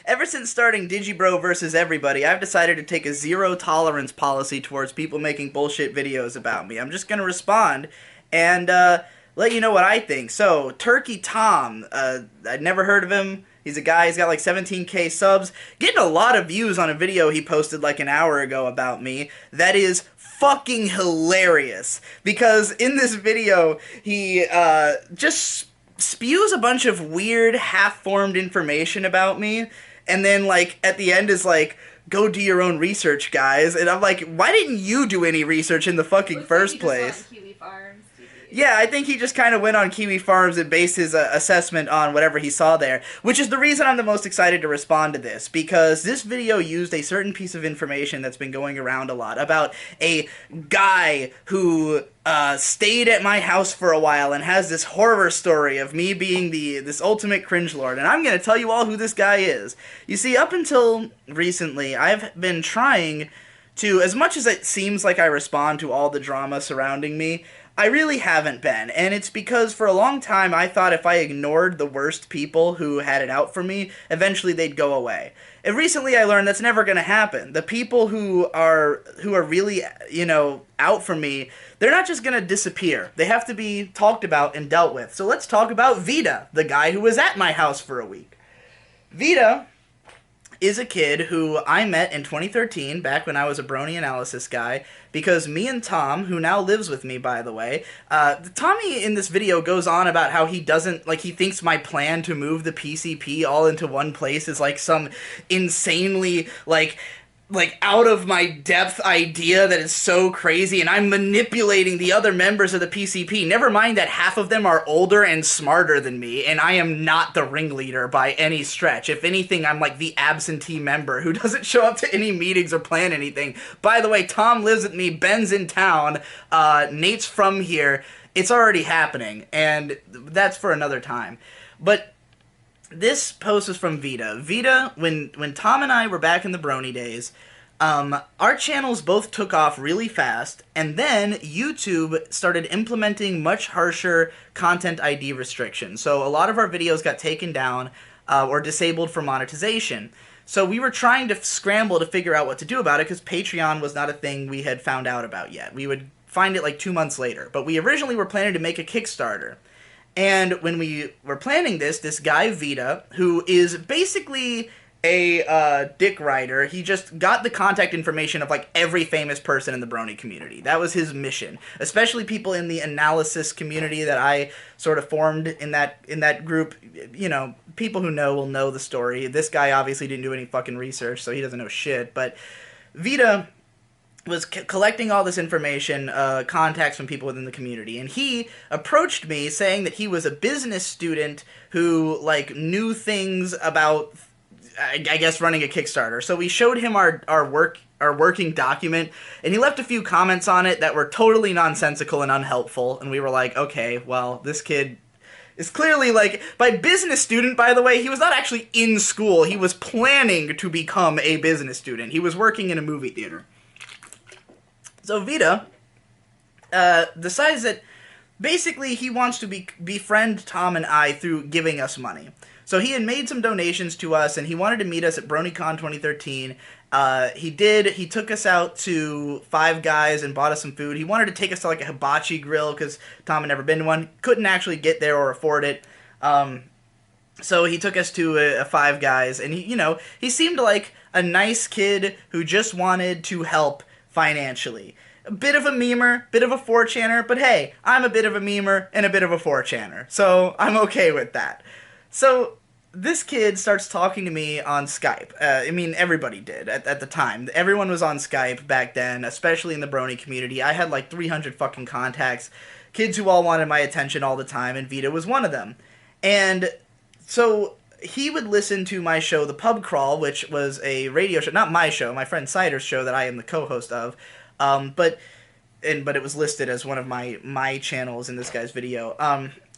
Ever since starting Digibro versus everybody, I've decided to take a zero tolerance policy towards people making bullshit videos about me. I'm just gonna respond and let you know what I think. So, Turkey Tom, I'd never heard of him. He's a guy, he's got like 17k subs, getting a lot of views on a video he posted like an hour ago about me. That is fucking hilarious. Because in this video, he just spews a bunch of weird, half-formed information about me, and then, like, at the end is like, go do your own research, guys. And I'm like, why didn't you do any research in the fucking first place? Yeah, I think he just kind of went on Kiwi Farms and based his assessment on whatever he saw there, which is the reason I'm the most excited to respond to this, because this video used a certain piece of information that's been going around a lot about a guy who stayed at my house for a while and has this horror story of me being this ultimate cringe lord, and I'm going to tell you all who this guy is. You see, up until recently, I've been trying to, as much as it seems like I respond to all the drama surrounding me, I really haven't been, and it's because for a long time I thought if I ignored the worst people who had it out for me, eventually they'd go away. And recently I learned that's never going to happen. The people who are really, you know, out for me, they're not just going to disappear. They have to be talked about and dealt with. So let's talk about Vida, the guy who was at my house for a week. Vida is a kid who I met in 2013, back when I was a brony analysis guy, because me and Tom, who now lives with me, by the way, Tommy in this video goes on about how he doesn't, like, he thinks my plan to move the PCP all into one place is, like, some insanely, like out of my depth idea that is so crazy, and I'm manipulating the other members of the PCP. Never mind that half of them are older and smarter than me, and I am not the ringleader by any stretch. If anything, I'm like the absentee member who doesn't show up to any meetings or plan anything. By the way, Tom lives with me, Ben's in town, Nate's from here. It's already happening, and that's for another time. But this post is from Vida. Vida, when Tom and I were back in the brony days, our channels both took off really fast, and then YouTube started implementing much harsher content ID restrictions. So a lot of our videos got taken down or disabled for monetization. So we were trying to scramble to figure out what to do about it, because Patreon was not a thing we had found out about yet. We would find it like 2 months later. But we originally were planning to make a Kickstarter. And when we were planning this guy, Vida, who is basically a dick rider, he just got the contact information of, like, every famous person in the brony community. That was his mission. Especially people in the analysis community that I sort of formed in that group. You know, people who know will know the story. This guy obviously didn't do any fucking research, so he doesn't know shit. But Vida was collecting all this information, contacts from people within the community, and he approached me saying that he was a business student who, like, knew things about, I guess, running a Kickstarter. So we showed him our working document, and he left a few comments on it that were totally nonsensical and unhelpful, and we were like, okay, well, this kid is clearly, like, by business student, by the way, he was not actually in school. He was planning to become a business student. He was working in a movie theater. So Vida decides that basically he wants to befriend Tom and I through giving us money. So he had made some donations to us, and he wanted to meet us at BronyCon 2013. He did. He took us out to Five Guys and bought us some food. He wanted to take us to, like, a hibachi grill, because Tom had never been to one. Couldn't actually get there or afford it. So he took us to a Five Guys, and he seemed like a nice kid who just wanted to help financially. A bit of a memer, bit of a 4channer, but hey, I'm a bit of a memer and a bit of a 4channer, so I'm okay with that. So this kid starts talking to me on Skype. I mean, everybody did at the time. Everyone was on Skype back then, especially in the brony community. I had like 300 fucking contacts, kids who all wanted my attention all the time, and Vida was one of them. And so he would listen to my show, The Pub Crawl, which was a radio show, not my show, my friend Cider's show that I am the co-host of, but it was listed as one of my channels in this guy's video.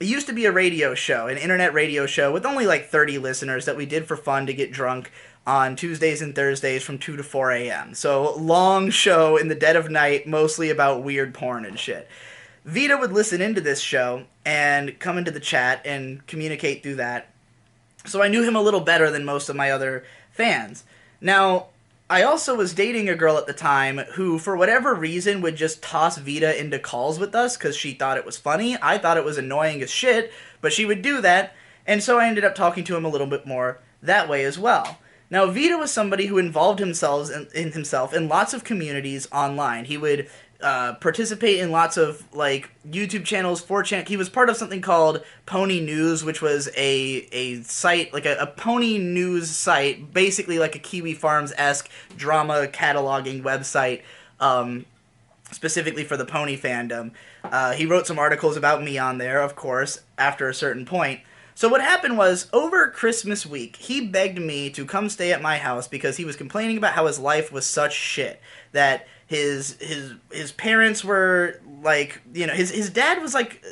It used to be a radio show, an internet radio show with only like 30 listeners that we did for fun to get drunk on Tuesdays and Thursdays from 2 to 4 a.m. So, long show in the dead of night, mostly about weird porn and shit. Vida would listen into this show and come into the chat and communicate through that. So I knew him a little better than most of my other fans. Now, I also was dating a girl at the time who, for whatever reason, would just toss Vida into calls with us because she thought it was funny. I thought it was annoying as shit, but she would do that, and so I ended up talking to him a little bit more that way as well. Now, Vida was somebody who involved himself in lots of communities online. He would participate in lots of like YouTube channels, 4chan. He was part of something called Pony News, which was a site, like a pony news site, basically like a Kiwi Farms-esque drama cataloging website, specifically for the pony fandom. He wrote some articles about me on there, of course, after a certain point. So what happened was, over Christmas week, he begged me to come stay at my house because he was complaining about how his life was such shit. That his parents were, like, you know, his dad was, like,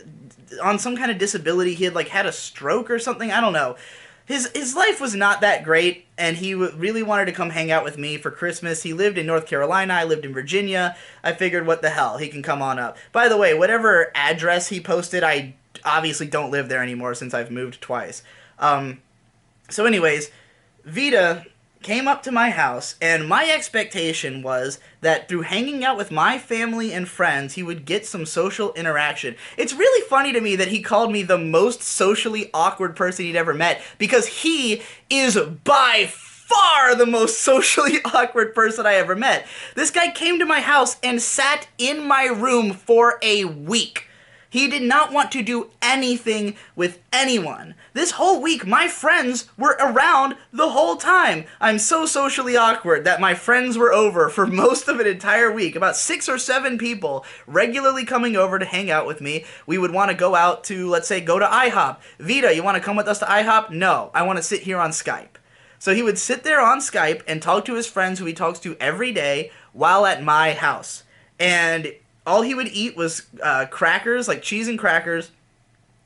on some kind of disability. He had, like, had a stroke or something. I don't know. His life was not that great, and he really wanted to come hang out with me for Christmas. He lived in North Carolina. I lived in Virginia. I figured, what the hell, he can come on up. By the way, whatever address he posted, I obviously don't live there anymore since I've moved twice. So anyways, Vida came up to my house, and my expectation was that through hanging out with my family and friends, he would get some social interaction. It's really funny to me that he called me the most socially awkward person he'd ever met, because he is by far the most socially awkward person I ever met. This guy came to my house and sat in my room for a week. He did not want to do anything with anyone. This whole week, my friends were around the whole time. I'm so socially awkward that my friends were over for most of an entire week. About 6 or 7 people regularly coming over to hang out with me. We would want to go out to, let's say, go to IHOP. Vida, you want to come with us to IHOP? No, I want to sit here on Skype. So he would sit there on Skype and talk to his friends who he talks to every day while at my house. And all he would eat was crackers, like cheese and crackers.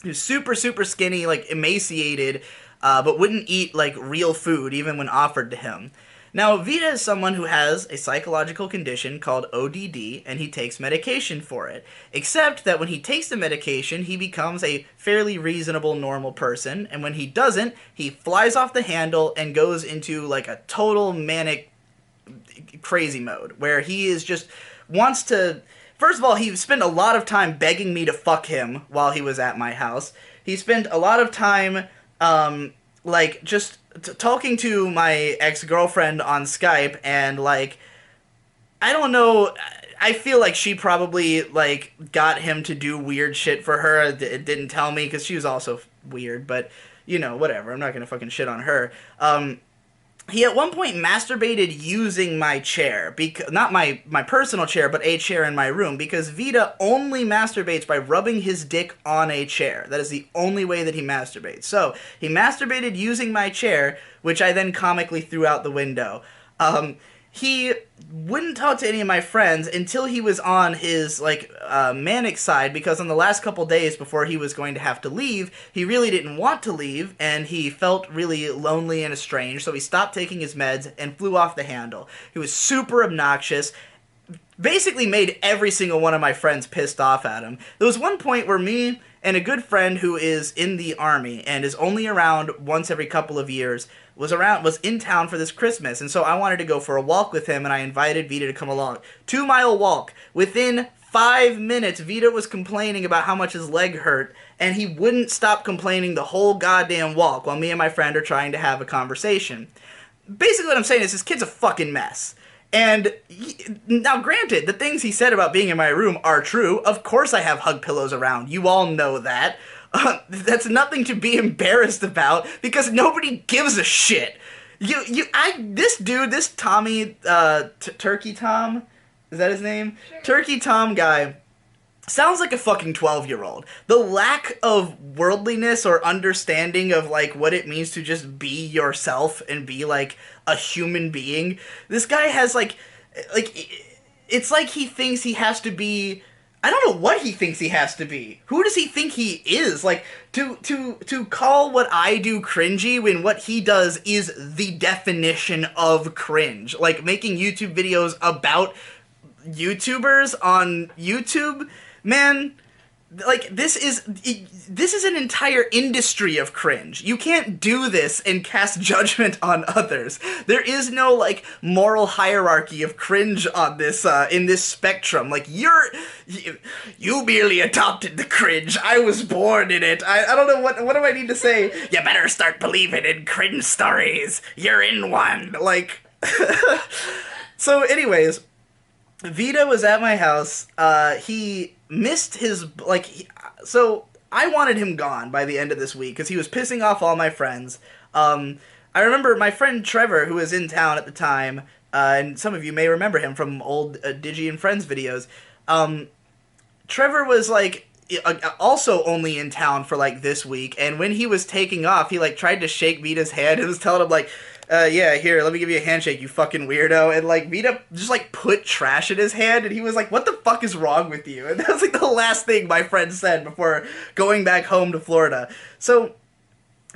He was super, super skinny, like emaciated, but wouldn't eat like real food even when offered to him. Now, Vida is someone who has a psychological condition called ODD, and he takes medication for it. Except that when he takes the medication, he becomes a fairly reasonable, normal person, and when he doesn't, he flies off the handle and goes into like a total manic, crazy mode, where he is just wants to... First of all, he spent a lot of time begging me to fuck him while he was at my house. He spent a lot of time, like, just talking to my ex-girlfriend on Skype, and, like, I don't know, I feel like she probably, like, got him to do weird shit for her. It didn't tell me, because she was also weird, but, you know, whatever. I'm not gonna fucking shit on her. He at one point masturbated using my chair, not my personal chair, but a chair in my room, because Vida only masturbates by rubbing his dick on a chair. That is the only way that he masturbates. So, he masturbated using my chair, which I then comically threw out the window. He wouldn't talk to any of my friends until he was on his, like, manic side, because on the last couple days before he was going to have to leave, he really didn't want to leave, and he felt really lonely and estranged, so he stopped taking his meds and flew off the handle. He was super obnoxious, basically made every single one of my friends pissed off at him. There was one point where me and a good friend who is in the army and is only around once every couple of years was in town for this Christmas, and so I wanted to go for a walk with him, and I invited Vida to come along. 2-mile walk. Within 5 minutes, Vida was complaining about how much his leg hurt, and he wouldn't stop complaining the whole goddamn walk while me and my friend are trying to have a conversation. Basically what I'm saying is this kid's a fucking mess. And now granted, the things he said about being in my room are true. Of course I have hug pillows around. You all know that. That's nothing to be embarrassed about, because nobody gives a shit. This Tommy, Turkey Tom, is that his name? Sure. Turkey Tom guy sounds like a fucking 12-year-old. The lack of worldliness or understanding of, like, what it means to just be yourself and be, like, a human being. This guy has, like, it's like he thinks he has to be... I don't know what he thinks he has to be. Who does he think he is? Like, to call what I do cringy when what he does is the definition of cringe. Like, making YouTube videos about YouTubers on YouTube? Man, like, this is an entire industry of cringe. You can't do this and cast judgment on others. There is no, like, moral hierarchy of cringe on this, in this spectrum. Like, you merely adopted the cringe. I was born in it. I don't know, what do I need to say? You better start believing in cringe stories. You're in one. Like, so anyways, Vida was at my house. He missed his, like, so I wanted him gone by the end of this week because he was pissing off all my friends. I remember my friend Trevor, who was in town at the time, and some of you may remember him from old Digi and Friends videos. Trevor was, like, also only in town for, like, this week, and when he was taking off, he, like, tried to shake Vida's hand and was telling him, like, yeah, here, let me give you a handshake, you fucking weirdo. And, like, Vida just, like, put trash in his hand, and he was like, what the fuck is wrong with you? And that was, like, the last thing my friend said before going back home to Florida. So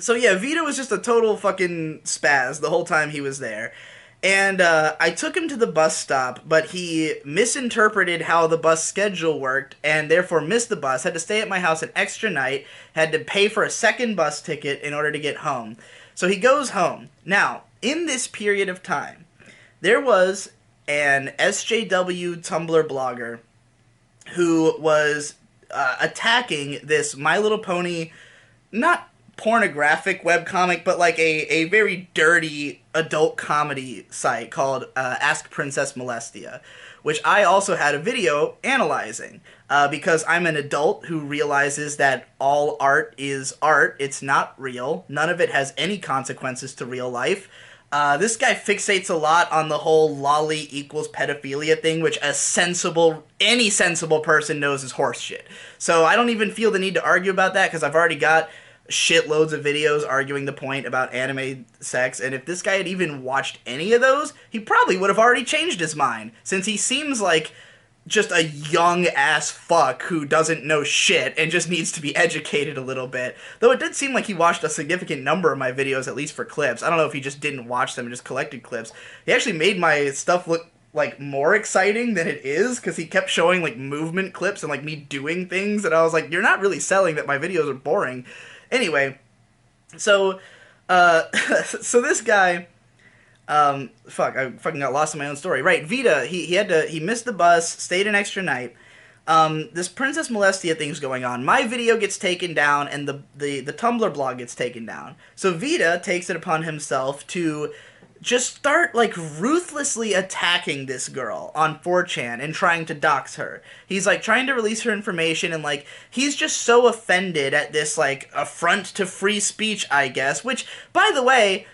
yeah, Vida was just a total fucking spaz the whole time he was there. And, I took him to the bus stop, but he misinterpreted how the bus schedule worked, and therefore missed the bus, had to stay at my house an extra night, had to pay for a second bus ticket in order to get home. So he goes home. Now, in this period of time, there was an SJW Tumblr blogger who was attacking this My Little Pony, not pornographic webcomic, but like a very dirty adult comedy site called Ask Princess Molestia, which I also had a video analyzing. Because I'm an adult who realizes that all art is art. It's not real. None of it has any consequences to real life. This guy fixates a lot on the whole lolly equals pedophilia thing, which any sensible person knows is horseshit. So I don't even feel the need to argue about that, because I've already got shitloads of videos arguing the point about anime sex, and if this guy had even watched any of those, he probably would have already changed his mind, since he seems like just a young-ass fuck who doesn't know shit and just needs to be educated a little bit. Though it did seem like he watched a significant number of my videos, at least for clips. I don't know if he just didn't watch them and just collected clips. He actually made my stuff look, like, more exciting than it is, because he kept showing, like, movement clips and, like, me doing things, and I was like, you're not really selling that my videos are boring. Anyway, so, so this guy... fuck, I fucking got lost in my own story. Right, Vida, he missed the bus, stayed an extra night. This Princess Molestia thing's going on. My video gets taken down, and the Tumblr blog gets taken down. So Vida takes it upon himself to just start, like, ruthlessly attacking this girl on 4chan and trying to dox her. He's, like, trying to release her information, and, like, he's just so offended at this, like, affront to free speech, I guess, which, by the way...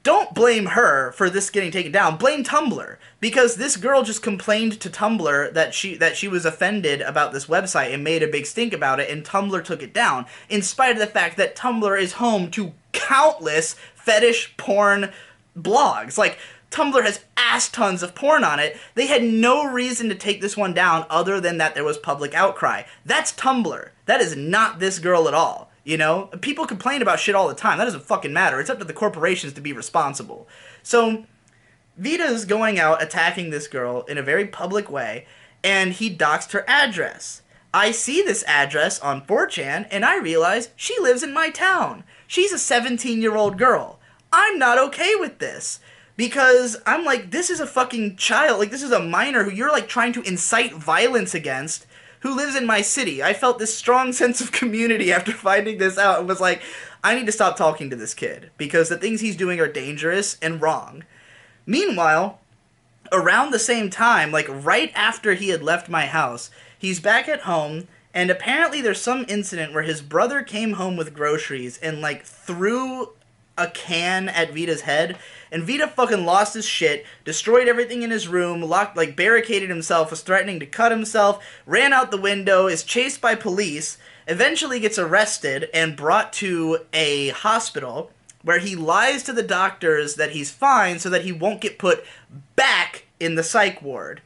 Don't blame her for this getting taken down. Blame Tumblr, because this girl just complained to Tumblr that she was offended about this website and made a big stink about it, and Tumblr took it down, in spite of the fact that Tumblr is home to countless fetish porn blogs. Like, Tumblr has ass tons of porn on it. They had no reason to take this one down other than that there was public outcry. That's Tumblr. That is not this girl at all. You know? People complain about shit all the time. That doesn't fucking matter. It's up to the corporations to be responsible. So, Vida's going out attacking this girl in a very public way, and he doxed her address. I see this address on 4chan, and I realize she lives in my town. She's a 17-year-old girl. I'm not okay with this. Because I'm like, this is a fucking child. Like, this is a minor who you're, like, trying to incite violence against, who lives in my city. I felt this strong sense of community after finding this out and was like, I need to stop talking to this kid because the things he's doing are dangerous and wrong. Meanwhile, around the same time, like right after he had left my house, he's back at home, and apparently there's some incident where his brother came home with groceries and like threw a can at Vida's head, and Vida fucking lost his shit, destroyed everything in his room, locked, like, barricaded himself, was threatening to cut himself, ran out the window, is chased by police, eventually gets arrested and brought to a hospital where he lies to the doctors that he's fine so that he won't get put back in the psych ward.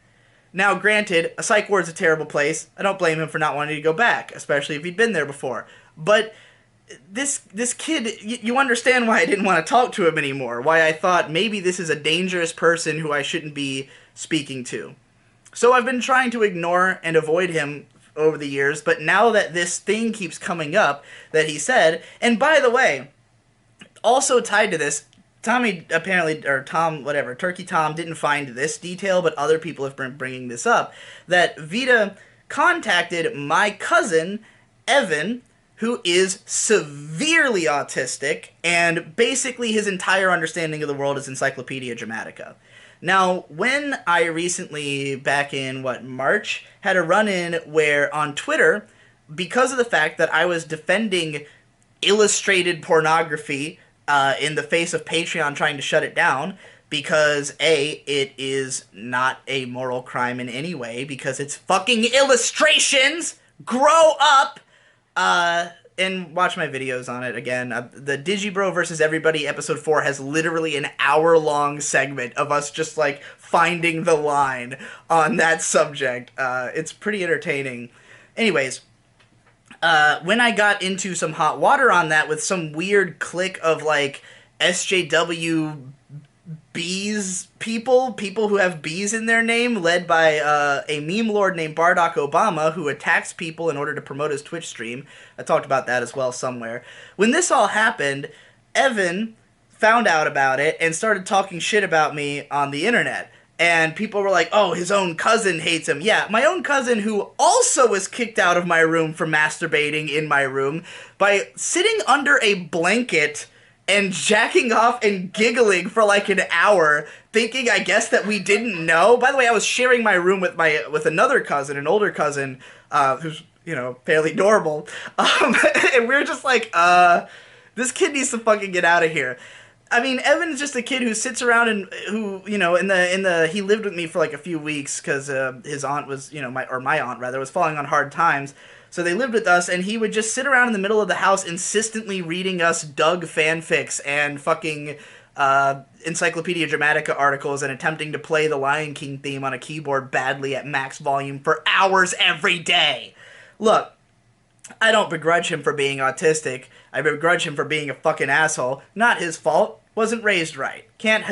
Now, granted, a psych ward's a terrible place. I don't blame him for not wanting to go back, especially if he'd been there before. But this kid, you understand why I didn't want to talk to him anymore, why I thought maybe this is a dangerous person who I shouldn't be speaking to. So I've been trying to ignore and avoid him over the years, but now that this thing keeps coming up that he said, and by the way, also tied to this, Tommy apparently, or Tom, whatever, Turkey Tom didn't find this detail, but other people have been bringing this up, that Vida contacted my cousin, Evan, who is severely autistic, and basically his entire understanding of the world is Encyclopedia Dramatica. Now, when I recently, back in, March, had a run-in where on Twitter, because of the fact that I was defending illustrated pornography in the face of Patreon trying to shut it down, because A, it is not a moral crime in any way, because it's fucking illustrations! Grow up! And watch my videos on it again. The Digibro versus Everybody episode 4 has literally an hour-long segment of us just, like, finding the line on that subject. It's pretty entertaining. Anyways, when I got into some hot water on that with some weird clique of, like, SJW bees people who have bees in their name, led by a meme lord named Barack Obama, who attacks people in order to promote his Twitch stream. I talked about that as well somewhere. When this all happened, Evan found out about it and started talking shit about me on the internet. And people were like, oh, his own cousin hates him. Yeah, my own cousin, who also was kicked out of my room for masturbating in my room by sitting under a blanket and jacking off and giggling for like an hour, thinking, I guess, that we didn't know. By the way, I was sharing my room with another cousin, an older cousin, who's, you know, fairly normal. And we were just like, this kid needs to fucking get out of here. I mean, Evan's just a kid who sits around and who, you know, he lived with me for like a few weeks because his aunt was, you know, my aunt rather, was falling on hard times. So they lived with us, and he would just sit around in the middle of the house insistently reading us Doug fanfics and fucking Encyclopedia Dramatica articles and attempting to play the Lion King theme on a keyboard badly at max volume for hours every day. Look, I don't begrudge him for being autistic. I begrudge him for being a fucking asshole. Not his fault. Wasn't raised right. Can't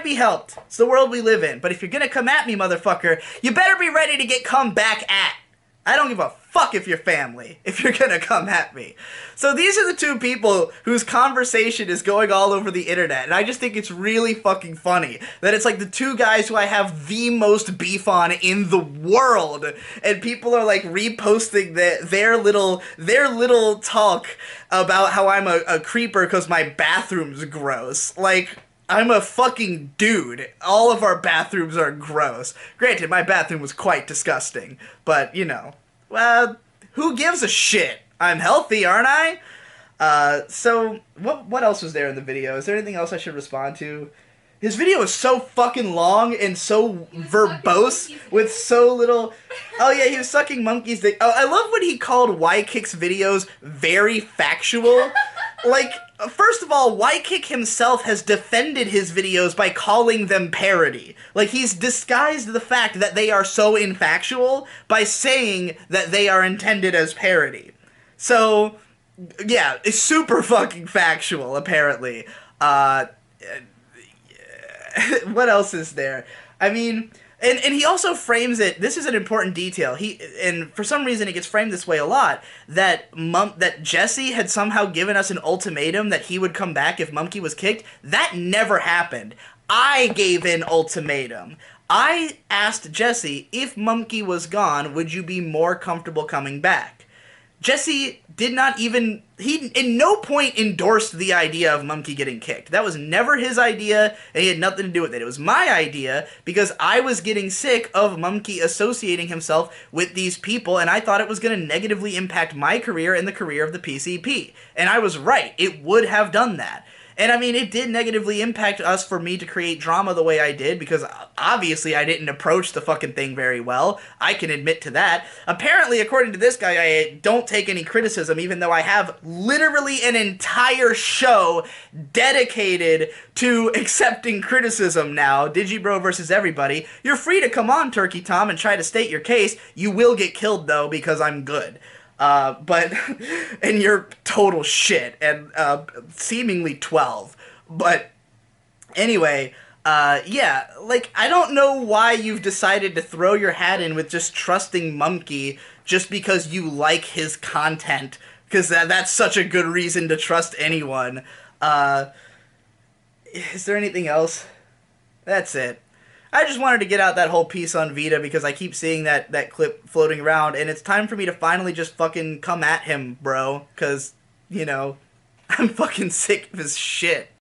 be helped. It's the world we live in. But if you're gonna come at me, motherfucker, you better be ready to get come back at. I don't give a fuck if you're family, if you're gonna come at me. So these are the two people whose conversation is going all over the internet, and I just think it's really fucking funny that it's like the two guys who I have the most beef on in the world, and people are like reposting their little talk about how I'm a creeper because my bathroom's gross. Like, I'm a fucking dude. All of our bathrooms are gross. Granted, my bathroom was quite disgusting, but, you know, well, who gives a shit? I'm healthy, aren't I? So, what else was there in the video? Is there anything else I should respond to? His video is so fucking long and so verbose with so little... Oh yeah, he was sucking monkeys' dick. Oh, I love when he called Y-Kick's videos very factual. Like, first of all, Y-Kick himself has defended his videos by calling them parody. Like, he's disguised the fact that they are so infactual by saying that they are intended as parody. So, yeah, it's super fucking factual, apparently. What else is there? I mean... And he also frames it, this is an important detail, and for some reason it gets framed this way a lot, that Jesse had somehow given us an ultimatum that he would come back if Mumkey was kicked. That never happened. I gave an ultimatum. I asked Jesse, if Mumkey was gone, would you be more comfortable coming back? Jesse did not even... He in no point endorsed the idea of Mumkey getting kicked. That was never his idea, and he had nothing to do with it. It was my idea, because I was getting sick of Mumkey associating himself with these people, and I thought it was going to negatively impact my career and the career of the PCP. And I was right. It would have done that. And I mean, it did negatively impact us for me to create drama the way I did, because obviously I didn't approach the fucking thing very well. I can admit to that. Apparently, according to this guy, I don't take any criticism, even though I have literally an entire show dedicated to accepting criticism now. Digibro versus everybody. You're free to come on, Turkey Tom, and try to state your case. You will get killed, though, because I'm good. And you're total shit, and, seemingly 12. But, anyway, yeah, like, I don't know why you've decided to throw your hat in with just trusting Mumkey just because you like his content, because that's such a good reason to trust anyone. Is there anything else? That's it. I just wanted to get out that whole piece on Vida because I keep seeing that clip floating around, and it's time for me to finally just fucking come at him, bro. Because, I'm fucking sick of his shit.